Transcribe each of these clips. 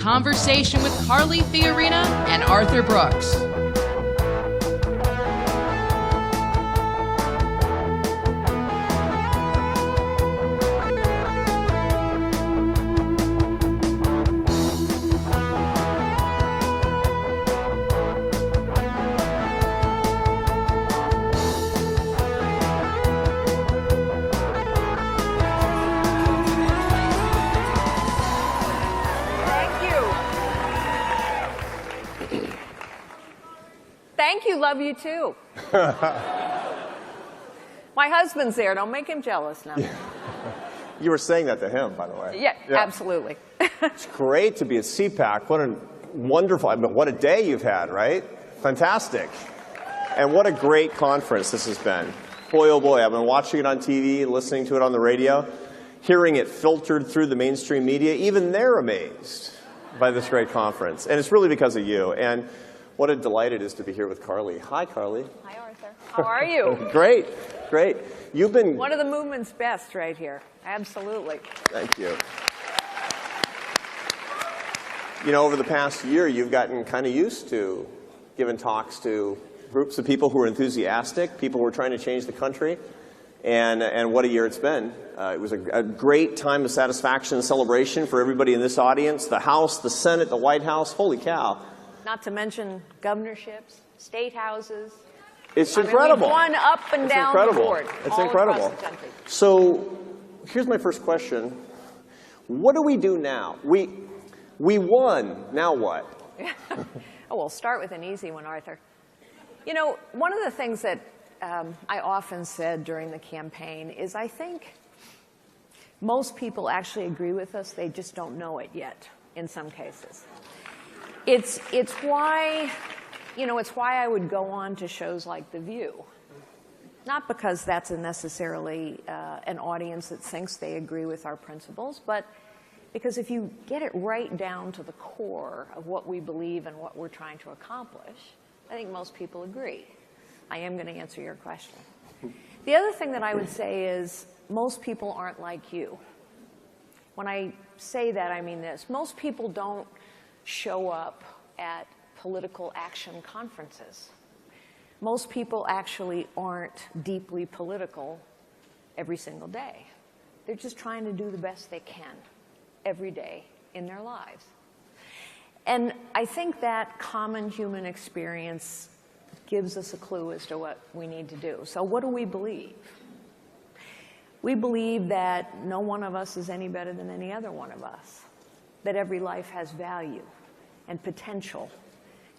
Conversation with Carly Fiorina and Arthur Brooks. Thank you. Love you too. My husband's there. Don't make him jealous now. Yeah. You were saying that to him, by the way. Yeah. Absolutely. It's great to be at CPAC. What a wonderful, I mean, what a day you've had, right? Fantastic. And what a great conference this has been. Boy, oh boy, I've been watching it on TV, listening to it on the radio, hearing it filtered through the mainstream media. Even they're amazed by this great conference. And it's really because of you. And what a delight it is to be here with Carly. Hi, Carly. Hi, Arthur. How are you? Great, great. You've been one of the movement's best right here. Absolutely. Thank you. You know, over the past year, you've gotten kind of used to giving talks to groups of people who are enthusiastic, people who are trying to change the country, and what a year it's been. It was a great time of satisfaction and celebration for everybody in this audience, the House, the Senate, the White House. Holy cow. Not to mention governorships, state houses. It's incredible. We've won up and down the board. It's incredible. So here's my first question. What do we do now? We won. Now what? Oh, we'll start with an easy one, Arthur. You know, one of the things that I often said during the campaign is I think most people actually agree with us. They just don't know it yet in some cases. It's why, you know, it's why I would go on to shows like The View. Not because that's necessarily an audience that thinks they agree with our principles, but because if you get it right down to the core of what we believe and what we're trying to accomplish, I think most people agree. I am going to answer your question. The other thing that I would say is most people aren't like you. When I say that, I mean this. Most people don't show up at political action conferences. Most people actually aren't deeply political every single day. They're just trying to do the best they can every day in their lives. And I think that common human experience gives us a clue as to what we need to do. So what do we believe? We believe that no one of us is any better than any other one of us, that every life has value and potential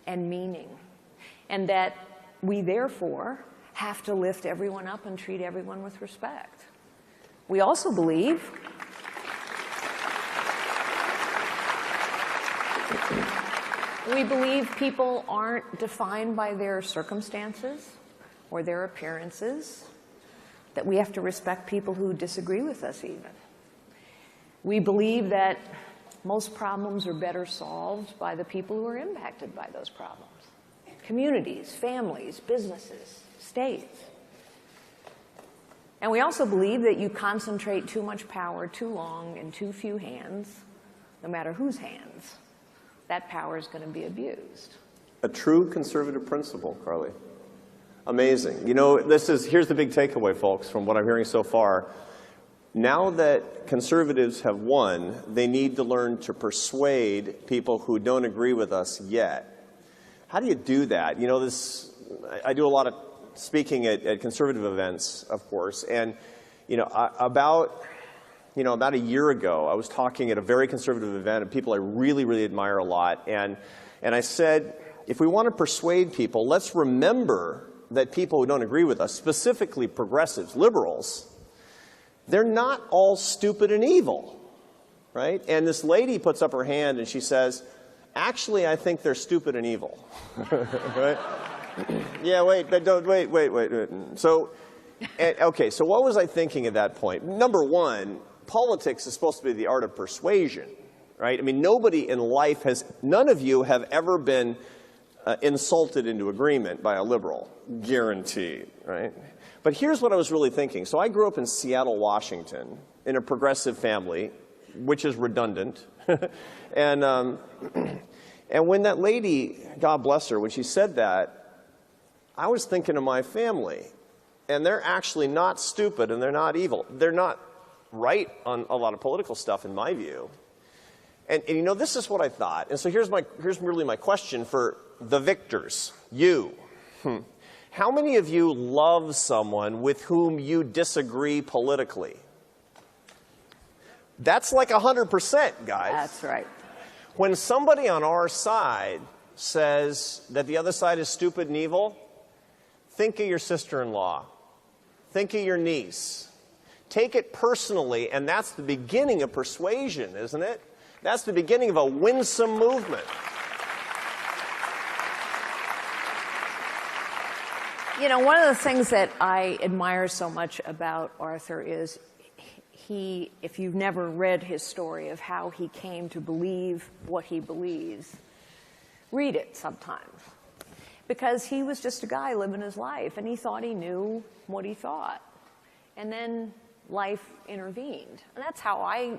and meaning, and that we therefore have to lift everyone up and treat everyone with respect. We also believe people aren't defined by their circumstances or their appearances, that we have to respect people who disagree with us even. We believe that most problems are better solved by the people who are impacted by those problems. Communities, families, businesses, states. And we also believe that you concentrate too much power too long in too few hands, no matter whose hands, that power is going to be abused. A true conservative principle, Carly. Amazing. You know, here's the big takeaway, folks, from what I'm hearing so far. Now that conservatives have won, they need to learn to persuade people who don't agree with us yet. How do you do that? You know, I do a lot of speaking at conservative events, of course, and you know, about a year ago, I was talking at a very conservative event of people I really, really admire a lot, and I said, if we want to persuade people, let's remember that people who don't agree with us, specifically progressives, liberals, they're not all stupid and evil, right? And this lady puts up her hand and she says, actually, I think they're stupid and evil. Right? Yeah, wait. So, okay, so what was I thinking at that point? Number one, politics is supposed to be the art of persuasion, right? I mean, nobody in life none of you have ever been insulted into agreement by a liberal, guaranteed, right? But here's what I was really thinking. So I grew up in Seattle, Washington, in a progressive family, which is redundant. And when that lady, God bless her, when she said that, I was thinking of my family. And they're actually not stupid and they're not evil. They're not right on a lot of political stuff in my view. And you know, this is what I thought. And so here's really my question for the victors, you. How many of you love someone with whom you disagree politically? That's like 100%, guys. That's right. When somebody on our side says that the other side is stupid and evil, think of your sister-in-law. Think of your niece. Take it personally, and that's the beginning of persuasion, isn't it? That's the beginning of a winsome movement. You know, one of the things that I admire so much about Arthur is if you've never read his story of how he came to believe what he believes, read it sometimes. Because he was just a guy living his life, and he thought he knew what he thought. And then life intervened. And that's how I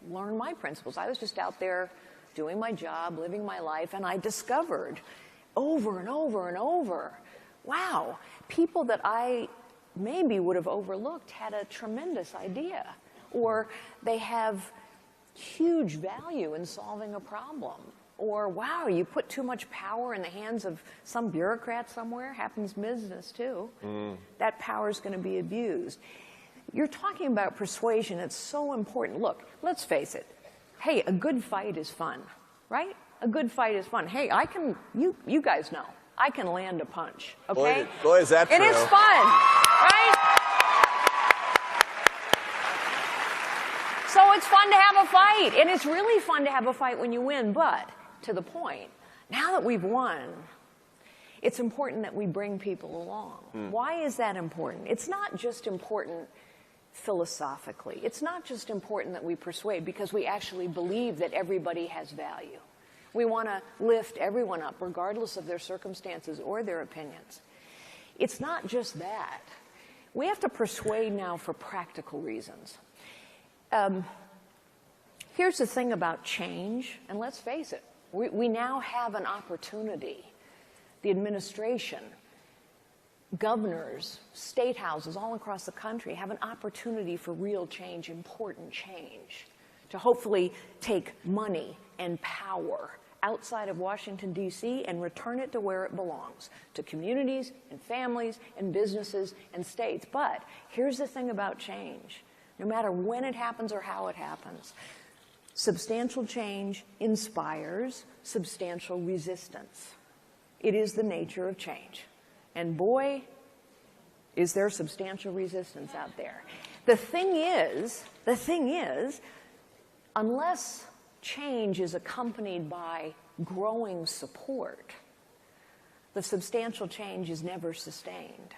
learned my principles. I was just out there doing my job, living my life, and I discovered over and over and over, wow, people that I maybe would have overlooked had a tremendous idea, or they have huge value in solving a problem, or wow, you put too much power in the hands of some bureaucrat somewhere, happens in business too, that power is going to be abused. You're talking about persuasion. It's so important. Look, let's face it. Hey, a good fight is fun, right? A good fight is fun. Hey, you guys know, I can land a punch, okay? Boy, is that true. It is fun, right? So it's fun to have a fight, and it's really fun to have a fight when you win, but to the point, now that we've won, it's important that we bring people along. Why is that important? It's not just important philosophically. It's not just important that we persuade because we actually believe that everybody has value. We want to lift everyone up regardless of their circumstances or their opinions. It's not just that. We have to persuade now for practical reasons. Here's the thing about change, and let's face it, we now have an opportunity. The administration, governors, state houses all across the country have an opportunity for real change, important change, to hopefully take money and power outside of Washington, D.C. and return it to where it belongs, to communities and families and businesses and states. But here's the thing about change. No matter when it happens or how it happens, substantial change inspires substantial resistance. It is the nature of change. And boy, is there substantial resistance out there. The thing is, unless change is accompanied by growing support, the substantial change is never sustained.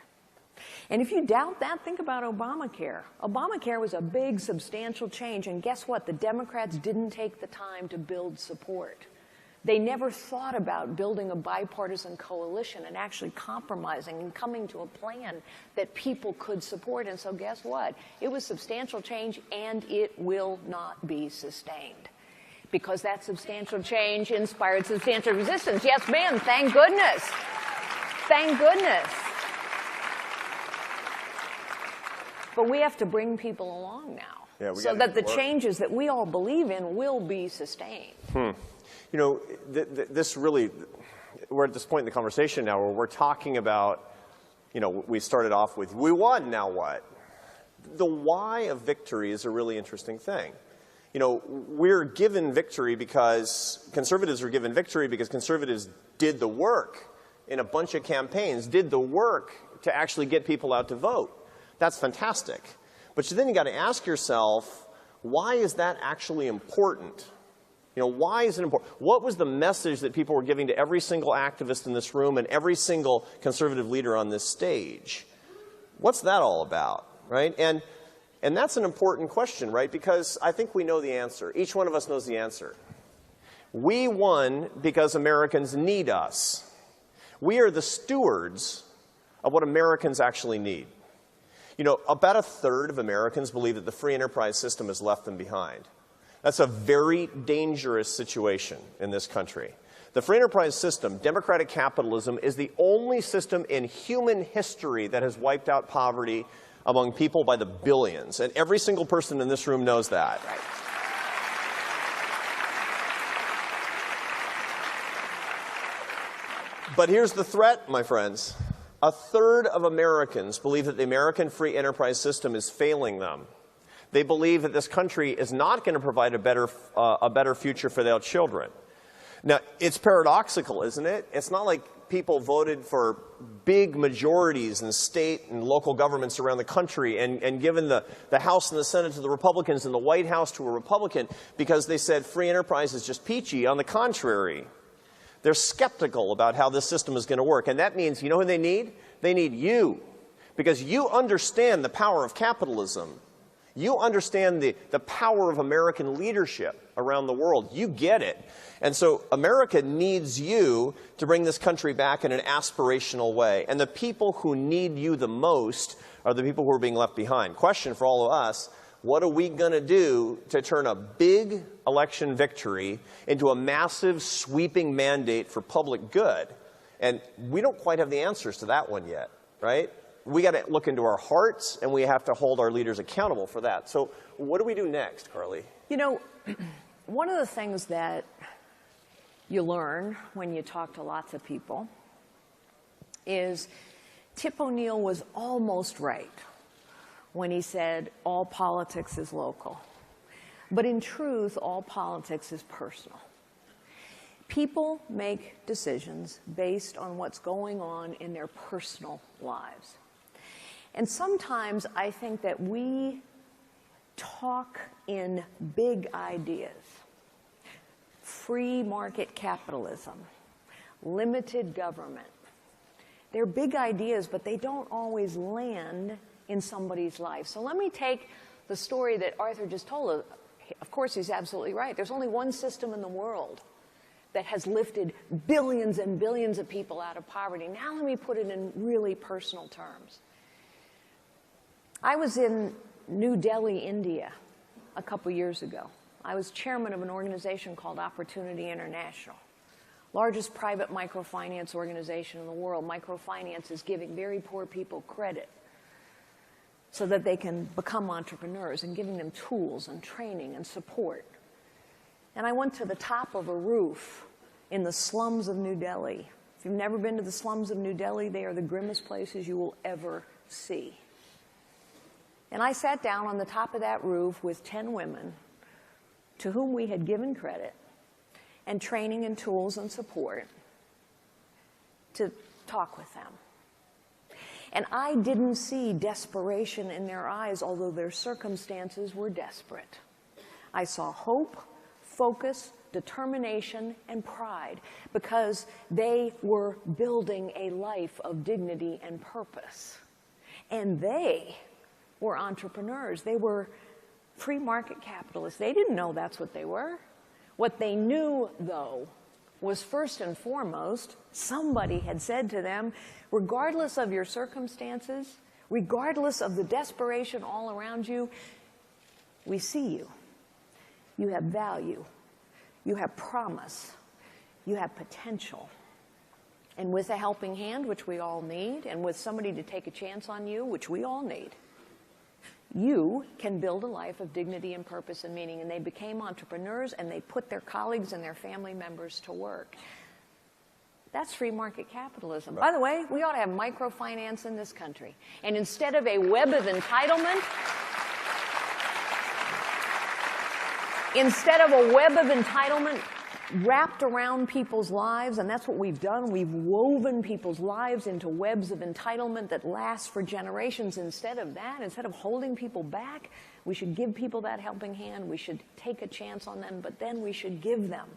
And if you doubt that, think about Obamacare. Obamacare was a big, substantial change, and guess what? The Democrats didn't take the time to build support. They never thought about building a bipartisan coalition and actually compromising and coming to a plan that people could support. And so guess what? It was substantial change, and it will not be sustained. Because that substantial change inspired substantial resistance. Yes, ma'am, thank goodness. Thank goodness. But we have to bring people along now so that the changes that we all believe in will be sustained. You know, this really, we're at this point in the conversation now where we're talking about, you know, we started off with, we won, now what? The why of victory is a really interesting thing. You know, we're given victory because conservatives are given victory because conservatives did the work in a bunch of campaigns, did the work to actually get people out to vote. That's fantastic. But then you got to ask yourself, why is that actually important? You know, why is it important? What was the message that people were giving to every single activist in this room and every single conservative leader on this stage? What's that all about, right? And that's an important question, right? Because I think we know the answer. Each one of us knows the answer. We won because Americans need us. We are the stewards of what Americans actually need. You know, about a third of Americans believe that the free enterprise system has left them behind. That's a very dangerous situation in this country. The free enterprise system, democratic capitalism, is the only system in human history that has wiped out poverty among people by the billions. And every single person in this room knows that. Right. But here's the threat, my friends. A third of Americans believe that the American free enterprise system is failing them. They believe that this country is not going to provide a better future for their children. Now, it's paradoxical, isn't it? It's not like people voted for big majorities in state and local governments around the country and given the House and the Senate to the Republicans and the White House to a Republican because they said free enterprise is just peachy. On the contrary, they're skeptical about how this system is going to work. And that means, you know who they need? They need you. Because you understand the power of capitalism. You understand the power of American leadership around the world. You get it. And so America needs you to bring this country back in an aspirational way. And the people who need you the most are the people who are being left behind. Question for all of us, what are we going to do to turn a big election victory into a massive sweeping mandate for public good? And we don't quite have the answers to that one yet, right? We got to look into our hearts, and we have to hold our leaders accountable for that. So what do we do next, Carly? You know, one of the things that you learn when you talk to lots of people is Tip O'Neill was almost right when he said all politics is local. But in truth, all politics is personal. People make decisions based on what's going on in their personal lives. And sometimes I think that we talk in big ideas. Free market capitalism, limited government. They're big ideas, but they don't always land in somebody's life. So let me take the story that Arthur just told us. Of course, he's absolutely right. There's only one system in the world that has lifted billions and billions of people out of poverty. Now let me put it in really personal terms. I was in New Delhi, India, a couple years ago. I was chairman of an organization called Opportunity International, largest private microfinance organization in the world. Microfinance is giving very poor people credit so that they can become entrepreneurs and giving them tools and training and support. And I went to the top of a roof in the slums of New Delhi. If you've never been to the slums of New Delhi, they are the grimmest places you will ever see. And I sat down on the top of that roof with 10 women to whom we had given credit and training and tools and support to talk with them. And I didn't see desperation in their eyes, although their circumstances were desperate. I saw hope, focus, determination, and pride because they were building a life of dignity and purpose. And they were entrepreneurs. They were free market capitalists. They didn't know that's what they were. What they knew, though, was first and foremost, somebody had said to them, regardless of your circumstances, regardless of the desperation all around you, we see you. You have value. You have promise. You have potential. And with a helping hand, which we all need, and with somebody to take a chance on you, which we all need, you can build a life of dignity and purpose and meaning. And they became entrepreneurs, and they put their colleagues and their family members to work. That's free market capitalism. Right. By the way, we ought to have microfinance in this country. And instead of a web of entitlement, wrapped around people's lives, and that's what we've done. We've woven people's lives into webs of entitlement that last for generations. Instead of that, instead of holding people back, we should give people that helping hand. We should take a chance on them, but then we should give them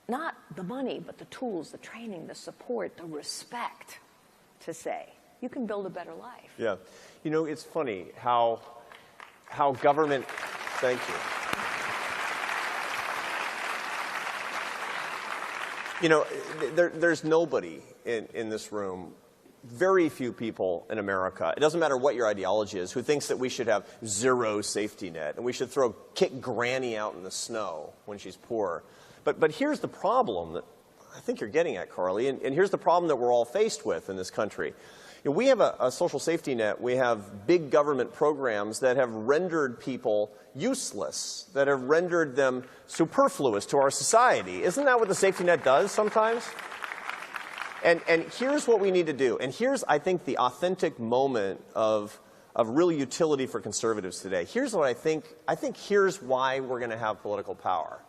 not the money, but the tools, the training, the support, the respect to say, you can build a better life. Yeah. You know, it's funny how government, thank you. You know, there's nobody in this room very few people in America, it doesn't matter what your ideology is, who thinks that we should have zero safety net and we should kick granny out in the snow when she's poor. But here's the problem that I think you're getting at, Carly, and here's the problem that we're all faced with in this country. You know, we have a social safety net. We have big government programs that have rendered people useless, that have rendered them superfluous to our society. Isn't that what the safety net does sometimes? And here's what we need to do. And here's, I think, the authentic moment of real utility for conservatives today. Here's what I think. I think here's why we're going to have political power.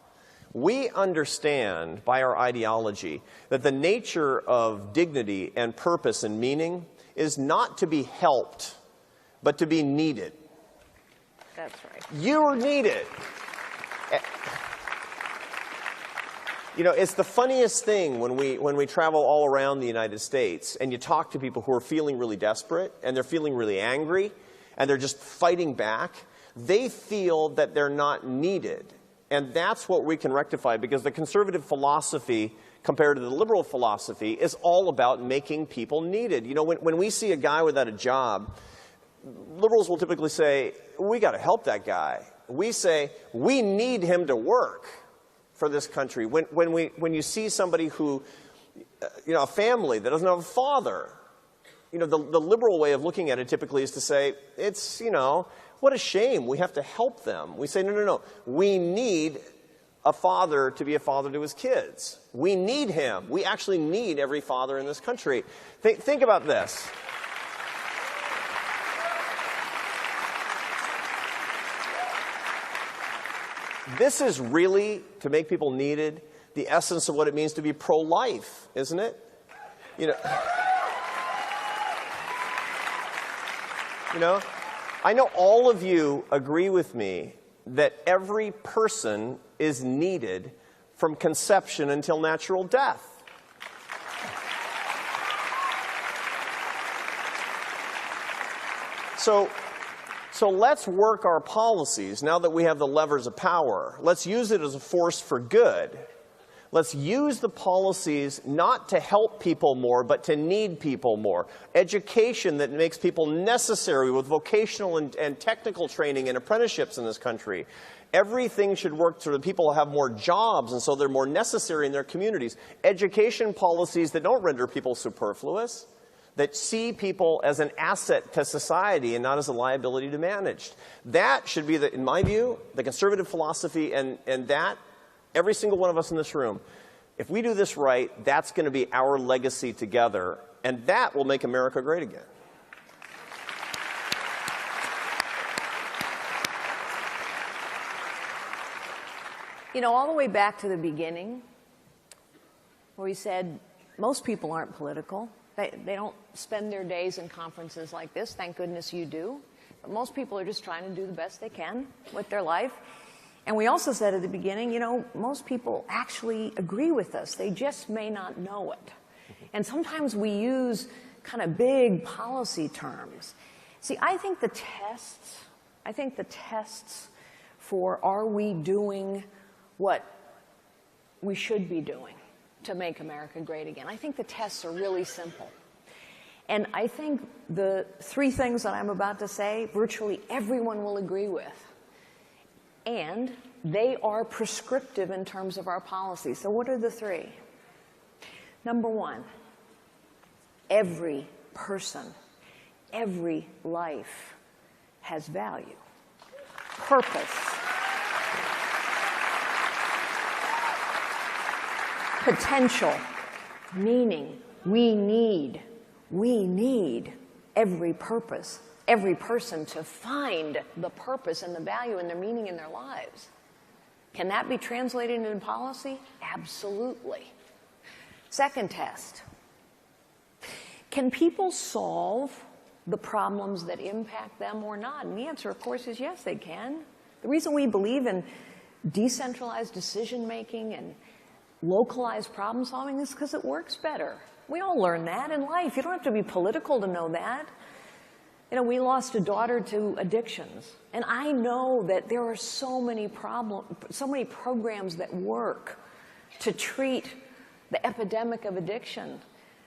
We understand by our ideology that the nature of dignity and purpose and meaning is not to be helped, but to be needed. That's right. You're needed. You know, it's the funniest thing when we travel all around the United States and you talk to people who are feeling really desperate and they're feeling really angry and they're just fighting back. They feel that they're not needed. And that's what we can rectify, because the conservative philosophy compared to the liberal philosophy is all about making people needed. You know, when we see a guy without a job, liberals will typically say, we got to help that guy. We say, we need him to work for this country. When you see somebody who, you know, a family that doesn't have a father, you know, the liberal way of looking at it typically is to say, it's, you know, what a shame, we have to help them. We say, no, we need a father to be a father to his kids. We need him. We actually need every father in this country. Think about this. This is really, to make people needed, the essence of what it means to be pro-life, isn't it? You know, I know all of you agree with me that every person is needed from conception until natural death. So let's work our policies now that we have the levers of power. Let's use it as a force for good. Let's use the policies not to help people more, but to need people more. Education that makes people necessary with vocational and technical training and apprenticeships in this country. Everything should work so that people have more jobs, and so they're more necessary in their communities. Education policies that don't render people superfluous, that see people as an asset to society and not as a liability to manage. That should be, in my view, the conservative philosophy, and that every single one of us in this room, if we do this right, that's going to be our legacy together, and that will make America great again. You know, all the way back to the beginning, where we said most people aren't political. They don't spend their days in conferences like this. Thank goodness you do. But most people are just trying to do the best they can with their life. And we also said at the beginning, you know, most people actually agree with us. They just may not know it. And sometimes we use kind of big policy terms. See, I think the tests for are we doing what we should be doing to make America great again, I think the tests are really simple. And I think the three things that I'm about to say, virtually everyone will agree with. And they are prescriptive in terms of our policy. So what are the three? Number one, every person, every life has value, purpose, potential, meaning. We need every purpose, every person to find the purpose and the value and the meaning in their lives. Can that be translated into policy? Absolutely. Second test. Can people solve the problems that impact them or not? And the answer, of course, is yes, they can. The reason we believe in decentralized decision-making and localized problem solving is because it works better. We all learn that in life. You don't have to be political to know that. You know, we lost a daughter to addictions, and I know that there are so many programs that work to treat the epidemic of addiction.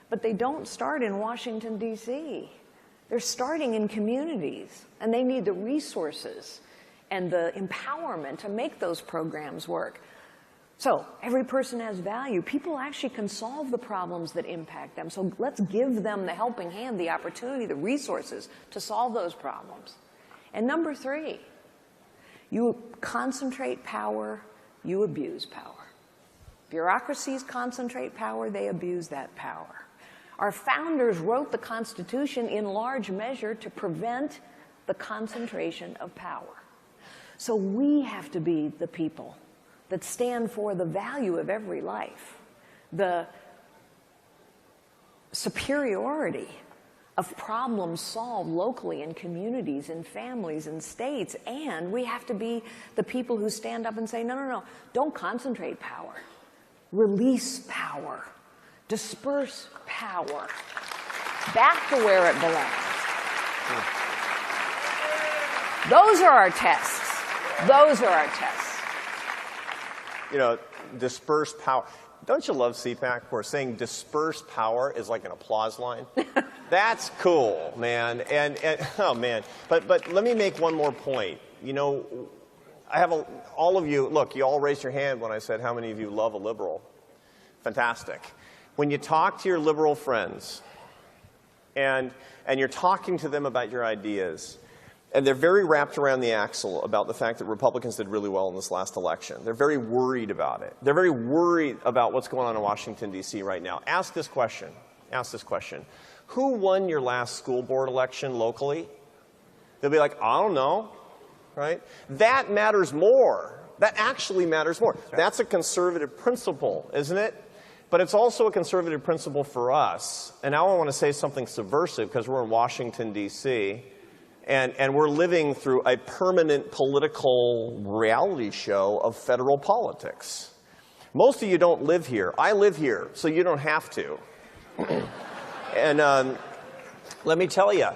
But they don't start in Washington, D.C. They're starting in communities, and they need the resources and the empowerment to make those programs work. So every person has value. People actually can solve the problems that impact them. So let's give them the helping hand, the opportunity, the resources to solve those problems. And number 3, you concentrate power, you abuse power. Bureaucracies concentrate power, they abuse that power. Our founders wrote the Constitution in large measure to prevent the concentration of power. So we have to be the people that stand for the value of every life, the superiority of problems solved locally in communities, in families, in states, and we have to be the people who stand up and say, no, no, no, don't concentrate power. Release power. Disperse power back to where it belongs. Those are our tests. Those are our tests. You know, disperse power. Don't you love CPAC where saying disperse power is like an applause line? That's cool, man. And oh, man. But let me make one more point. You know, I have all of you, look, you all raised your hand when I said how many of you love a liberal. Fantastic. When you talk to your liberal friends and you're talking to them about your ideas, and they're very wrapped around the axle about the fact that Republicans did really well in this last election. They're very worried about it. They're very worried about what's going on in Washington, D.C. right now. Ask this question. Ask this question. Who won your last school board election locally? They'll be like, I don't know, right? That matters more. That actually matters more. That's a conservative principle, isn't it? But it's also a conservative principle for us. And now I want to say something subversive because we're in Washington, D.C., and we're living through a permanent political reality show of federal politics. Most of you don't live here. I live here, so you don't have to. And let me tell you,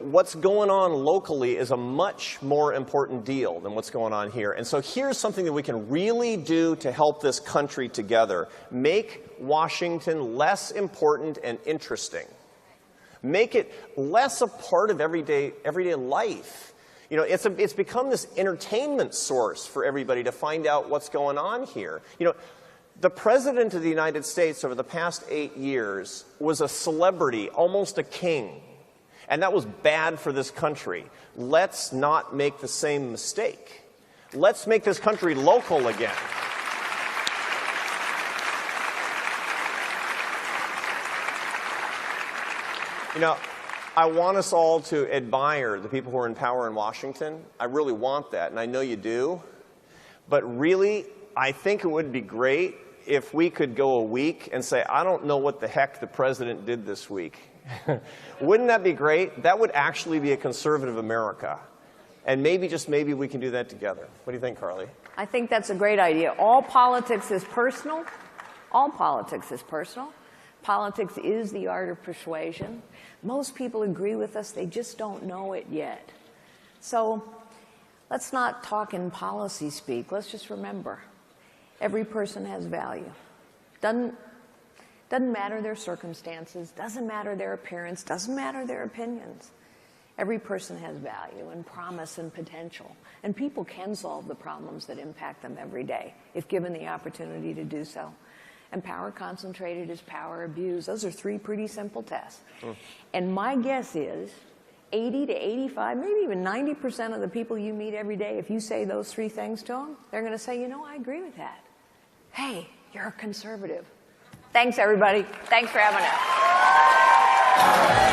what's going on locally is a much more important deal than what's going on here. And so here's something that we can really do to help this country together. Make Washington less important and interesting. Make it less a part of everyday life. It's become this entertainment source for everybody to find out what's going on here. The President of the United States over the past 8 years was a celebrity, almost a king. And that was bad for this country. Let's not make the same mistake. Let's make this country local again. I want us all to admire the people who are in power in Washington. I really want that, and I know you do. But really, I think it would be great if we could go a week and say, I don't know what the heck the president did this week. Wouldn't that be great? That would actually be a conservative America. And maybe, just maybe, we can do that together. What do you think, Carly? I think that's a great idea. All politics is personal. All politics is personal. Politics is the art of persuasion. Most people agree with us. They just don't know it yet. So let's not talk in policy speak. Let's just remember, every person has value. Doesn't matter their circumstances, doesn't matter their appearance, doesn't matter their opinions. Every person has value and promise and potential. And people can solve the problems that impact them every day if given the opportunity to do so. And power concentrated is power abused. Those are 3 pretty simple tests. And my guess is 80 to 85, maybe even 90% of the people you meet every day, if you say those 3 things to them, they're going to say, I agree with that. Hey, you're a conservative. Thanks, everybody. Thanks for having us.